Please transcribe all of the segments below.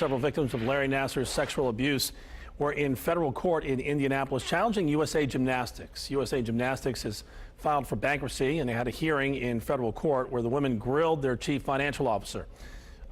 Several victims of Larry Nassar's sexual abuse were in federal court in Indianapolis challenging USA Gymnastics. USA Gymnastics has filed for bankruptcy, and they had a hearing in federal court where the women grilled their chief financial officer.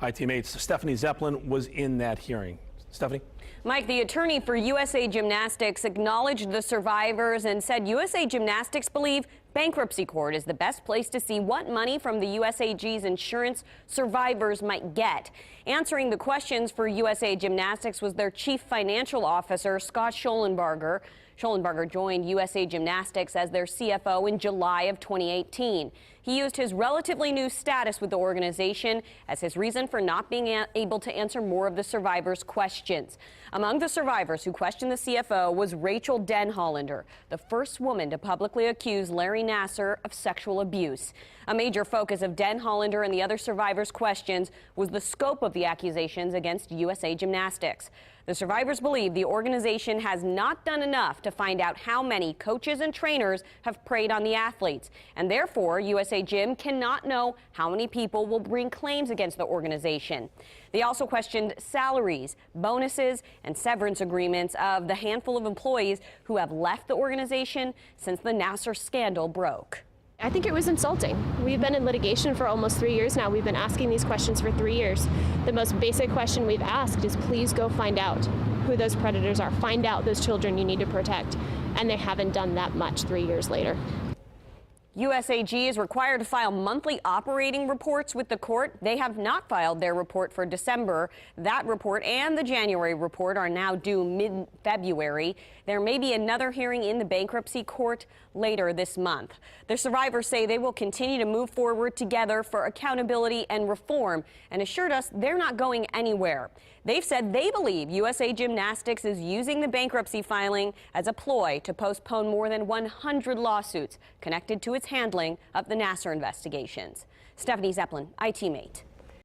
IT8's Stephanie Zepelin was in that hearing. Stephanie? Mike, the attorney for USA Gymnastics acknowledged the survivors and said USA Gymnastics believe bankruptcy court is the best place to see what money from the USAG's insurance survivors might get. Answering the questions for USA Gymnastics was their chief financial officer, Scott Schollenberger. Schollenberger joined USA Gymnastics as their CFO in July of 2018. He used his relatively new status with the organization as his reason for not being able to answer more of the survivors' questions. Among the survivors who questioned the CFO was Rachel Denhollander, the first woman to publicly accuse Larry Nassar of sexual abuse. A major focus of Denhollander and the other survivors' questions was the scope of the accusations against USA Gymnastics. The survivors believe the organization has not done enough to find out how many coaches and trainers have preyed on the athletes, and therefore USA Gym cannot know how many people will bring claims against the organization. They also questioned salaries, bonuses, and severance agreements of the handful of employees who have left the organization since the Nassar scandal broke. I think it was insulting. We've been in litigation for almost 3 years now. We've been asking these questions for 3 years. The most basic question we've asked is please go find out who those predators are. Find out those children you need to protect. And they haven't done that much 3 years later. USAG is required to file monthly operating reports with the court. They have not filed their report for December. That report and the January report are now due mid-February. There may be another hearing in the bankruptcy court later this month. The survivors say they will continue to move forward together for accountability and reform and assured us they're not going anywhere. They've said they believe USA Gymnastics is using the bankruptcy filing as a ploy to postpone more than 100 lawsuits connected to its handling of the Nassar investigations. Stephanie Zepelin, IT8.